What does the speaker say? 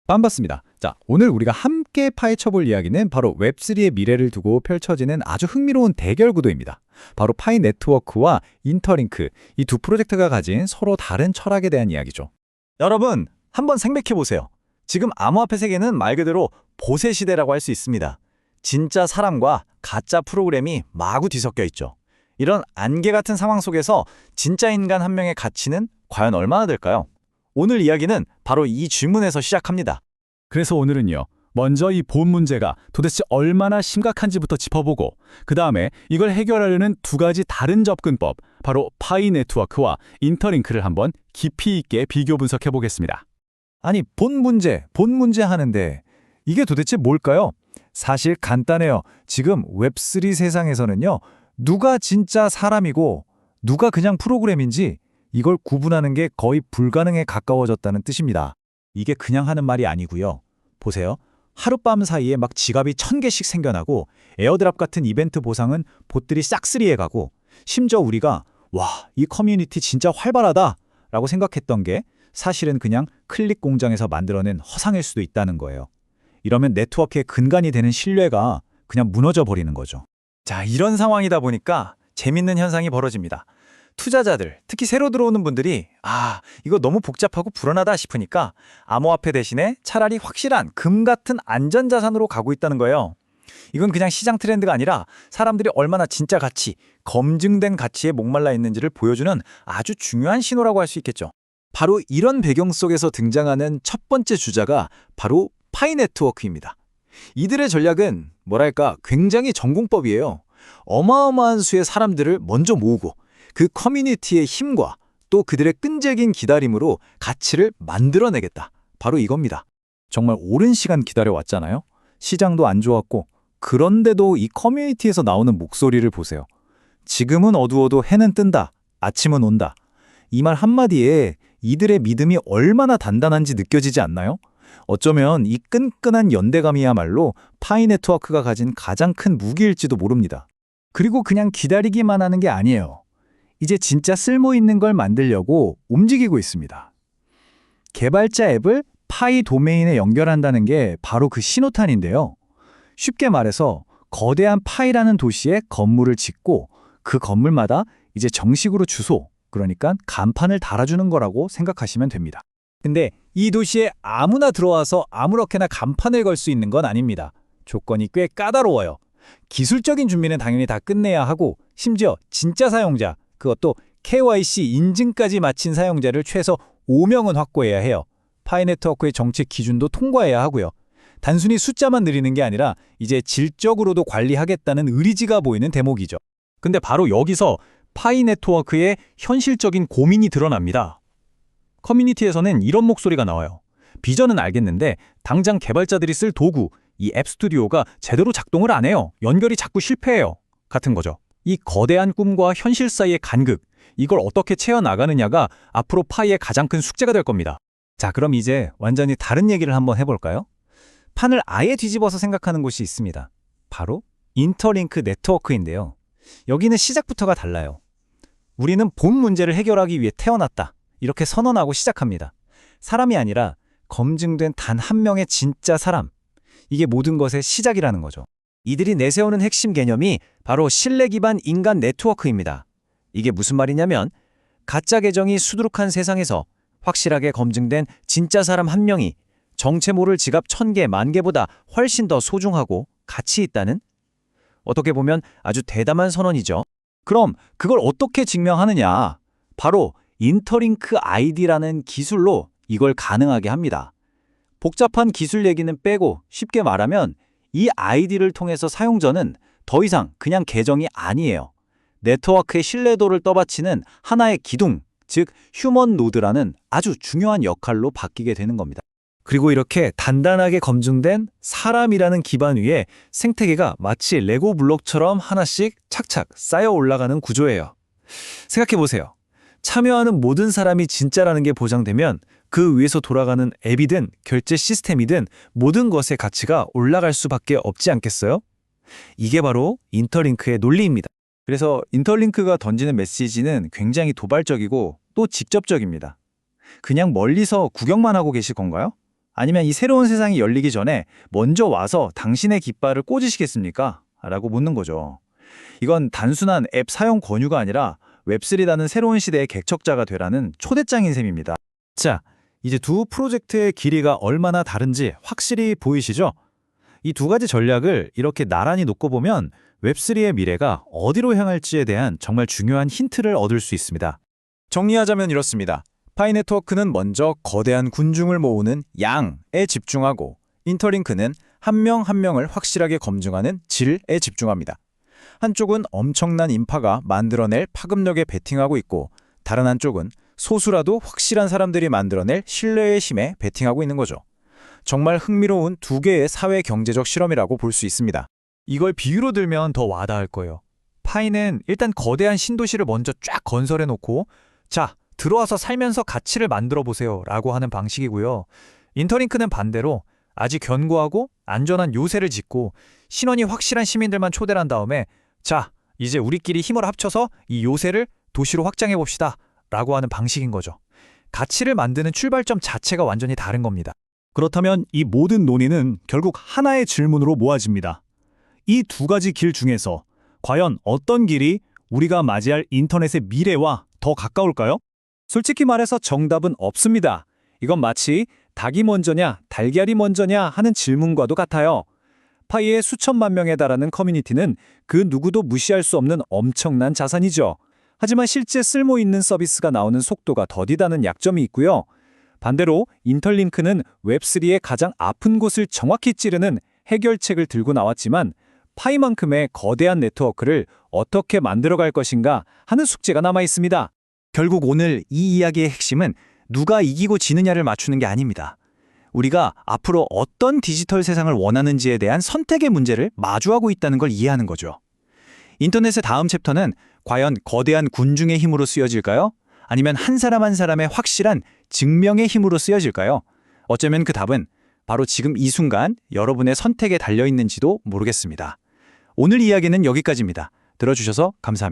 반갑습니다. 자, 오늘 우리가 함께 파헤쳐볼 이야기는 바로 웹3의 미래를 두고 펼쳐지는 아주 흥미로운 대결 구도입니다. 바로 파이 네트워크와 인터링크, 이 두 프로젝트가 가진 서로 다른 철학에 대한 이야기죠. 여러분, 한번 생각해보세요. 지금 암호화폐 세계는 말 그대로 보세 시대라고 할 수 있습니다. 진짜 사람과 가짜 프로그램이 마구 뒤섞여 있죠. 이런 안개 같은 상황 속에서 진짜 인간 한 명의 가치는 과연 얼마나 될까요? 오늘 이야기는 바로 이 질문에서 시작합니다. 그래서 오늘은요, 먼저 이 본 문제가 도대체 얼마나 심각한지부터 짚어보고 그 다음에 이걸 해결하려는 두 가지 다른 접근법, 바로 파이 네트워크와 인터링크를 한번 깊이 있게 비교 분석해 보겠습니다. 아니, 본 문제 하는데 이게 도대체 뭘까요? 사실 간단해요. 지금 웹3 세상에서는요, 누가 진짜 사람이고 누가 그냥 프로그램인지 이걸 구분하는 게 거의 불가능에 가까워졌다는 뜻입니다. 이게 그냥 하는 말이 아니고요. 보세요. 하룻밤 사이에 막 지갑이 1000개씩 생겨나고 에어드랍 같은 이벤트 보상은 봇들이 싹쓸이해가고 심지어 우리가 와, 이 커뮤니티 진짜 활발하다 라고 생각했던 게 사실은 그냥 클릭 공장에서 만들어낸 허상일 수도 있다는 거예요. 이러면 네트워크의 근간이 되는 신뢰가 그냥 무너져 버리는 거죠. 자, 이런 상황이다 보니까 재밌는 현상이 벌어집니다. 투자자들, 특히 새로 들어오는 분들이 이거 너무 복잡하고 불안하다 싶으니까 암호화폐 대신에 차라리 확실한 금 같은 안전자산으로 가고 있다는 거예요. 이건 그냥 시장 트렌드가 아니라 사람들이 얼마나 진짜 가치, 검증된 가치에 목말라 있는지를 보여주는 아주 중요한 신호라고 할 수 있겠죠. 바로 이런 배경 속에서 등장하는 첫 번째 주자가 바로 파이 네트워크입니다. 이들의 전략은 뭐랄까 굉장히 전공법이에요. 어마어마한 수의 사람들을 먼저 모으고 그 커뮤니티의 힘과 또 그들의 끈질긴 기다림으로 가치를 만들어내겠다. 바로 이겁니다. 정말 오랜 시간 기다려왔잖아요. 시장도 안 좋았고 그런데도 이 커뮤니티에서 나오는 목소리를 보세요. 지금은 어두워도 해는 뜬다. 아침은 온다. 이 말 한마디에 이들의 믿음이 얼마나 단단한지 느껴지지 않나요? 어쩌면 이 끈끈한 연대감이야말로 파이 네트워크가 가진 가장 큰 무기일지도 모릅니다. 그리고 그냥 기다리기만 하는 게 아니에요. 이제 진짜 쓸모 있는 걸 만들려고 움직이고 있습니다. 개발자 앱을 파이 도메인에 연결한다는 게 바로 그 신호탄인데요. 쉽게 말해서 거대한 파이라는 도시에 건물을 짓고 그 건물마다 이제 정식으로 주소, 그러니까 간판을 달아주는 거라고 생각하시면 됩니다. 근데 이 도시에 아무나 들어와서 아무렇게나 간판을 걸 수 있는 건 아닙니다. 조건이 꽤 까다로워요. 기술적인 준비는 당연히 다 끝내야 하고 심지어 진짜 사용자, 그것도 KYC 인증까지 마친 사용자를 최소 5명은 확보해야 해요. 파이 네트워크의 정책 기준도 통과해야 하고요. 단순히 숫자만 늘리는 게 아니라 이제 질적으로도 관리하겠다는 의지가 보이는 대목이죠. 근데 바로 여기서 파이 네트워크의 현실적인 고민이 드러납니다. 커뮤니티에서는 이런 목소리가 나와요. 비전은 알겠는데 당장 개발자들이 쓸 도구, 이 앱 스튜디오가 제대로 작동을 안 해요. 연결이 자꾸 실패해요. 같은 거죠. 이 거대한 꿈과 현실 사이의 간극, 이걸 어떻게 채워나가느냐가 앞으로 파이의 가장 큰 숙제가 될 겁니다. 자, 그럼 이제 완전히 다른 얘기를 한번 해볼까요? 판을 아예 뒤집어서 생각하는 곳이 있습니다. 바로 인터링크 네트워크인데요. 여기는 시작부터가 달라요. 우리는 본 문제를 해결하기 위해 태어났다. 이렇게 선언하고 시작합니다. 사람이 아니라 검증된 단 한 명의 진짜 사람. 이게 모든 것의 시작이라는 거죠. 이들이 내세우는 핵심 개념이 바로 신뢰 기반 인간 네트워크입니다. 이게 무슨 말이냐면 가짜 계정이 수두룩한 세상에서 확실하게 검증된 진짜 사람 한 명이 정체 모를 지갑 1000개, 10,000개보다 훨씬 더 소중하고 가치 있다는, 어떻게 보면 아주 대담한 선언이죠. 그럼 그걸 어떻게 증명하느냐? 바로 인터링크 아이디라는 기술로 이걸 가능하게 합니다. 복잡한 기술 얘기는 빼고 쉽게 말하면 이 아이디를 통해서 사용자는 더 이상 그냥 계정이 아니에요. 네트워크의 신뢰도를 떠받치는 하나의 기둥, 즉 휴먼 노드라는 아주 중요한 역할로 바뀌게 되는 겁니다. 그리고 이렇게 단단하게 검증된 사람이라는 기반 위에 생태계가 마치 레고 블록처럼 하나씩 착착 쌓여 올라가는 구조예요. 생각해보세요. 참여하는 모든 사람이 진짜라는 게 보장되면 그 위에서 돌아가는 앱이든 결제 시스템이든 모든 것의 가치가 올라갈 수밖에 없지 않겠어요? 이게 바로 인터링크의 논리입니다. 그래서 인터링크가 던지는 메시지는 굉장히 도발적이고 또 직접적입니다. 그냥 멀리서 구경만 하고 계실 건가요? 아니면 이 새로운 세상이 열리기 전에 먼저 와서 당신의 깃발을 꽂으시겠습니까? 라고 묻는 거죠. 이건 단순한 앱 사용 권유가 아니라 웹3라는 새로운 시대의 개척자가 되라는 초대장인 셈입니다. 자, 이제 두 프로젝트의 길이가 얼마나 다른지 확실히 보이시죠? 이 두 가지 전략을 이렇게 나란히 놓고 보면 웹3의 미래가 어디로 향할지에 대한 정말 중요한 힌트를 얻을 수 있습니다. 정리하자면 이렇습니다. 파이네트워크는 먼저 거대한 군중을 모으는 양에 집중하고, 인터링크는 한 명 한 명을 확실하게 검증하는 질에 집중합니다. 한쪽은 엄청난 인파가 만들어낼 파급력에 베팅하고 있고, 다른 한쪽은 소수라도 확실한 사람들이 만들어낼 신뢰의 힘에 베팅하고 있는 거죠. 정말 흥미로운 두 개의 사회 경제적 실험이라고 볼 수 있습니다. 이걸 비유로 들면 더 와닿을 거예요. 파이는 일단 거대한 신도시를 먼저 쫙 건설해 놓고 자, 들어와서 살면서 가치를 만들어 보세요 라고 하는 방식이고요. 인터링크는 반대로 아직 견고하고 안전한 요새를 짓고 신원이 확실한 시민들만 초대를 한 다음에 자, 이제 우리끼리 힘을 합쳐서 이 요새를 도시로 확장해 봅시다 라고 하는 방식인 거죠. 가치를 만드는 출발점 자체가 완전히 다른 겁니다. 그렇다면 이 모든 논의는 결국 하나의 질문으로 모아집니다. 이 두 가지 길 중에서 과연 어떤 길이 우리가 맞이할 인터넷의 미래와 더 가까울까요? 솔직히 말해서 정답은 없습니다. 이건 마치 닭이 먼저냐 달걀이 먼저냐 하는 질문과도 같아요. 파이의 수천만 명에 달하는 커뮤니티는 그 누구도 무시할 수 없는 엄청난 자산이죠. 하지만 실제 쓸모 있는 서비스가 나오는 속도가 더디다는 약점이 있고요. 반대로 인터링크는 웹3의 가장 아픈 곳을 정확히 찌르는 해결책을 들고 나왔지만 파이만큼의 거대한 네트워크를 어떻게 만들어갈 것인가 하는 숙제가 남아 있습니다. 결국 오늘 이 이야기의 핵심은 누가 이기고 지느냐를 맞추는 게 아닙니다. 우리가 앞으로 어떤 디지털 세상을 원하는지에 대한 선택의 문제를 마주하고 있다는 걸 이해하는 거죠. 인터넷의 다음 챕터는 과연 거대한 군중의 힘으로 쓰여질까요? 아니면 한 사람 한 사람의 확실한 증명의 힘으로 쓰여질까요? 어쩌면 그 답은 바로 지금 이 순간 여러분의 선택에 달려 있는지도 모르겠습니다. 오늘 이야기는 여기까지입니다. 들어주셔서 감사합니다.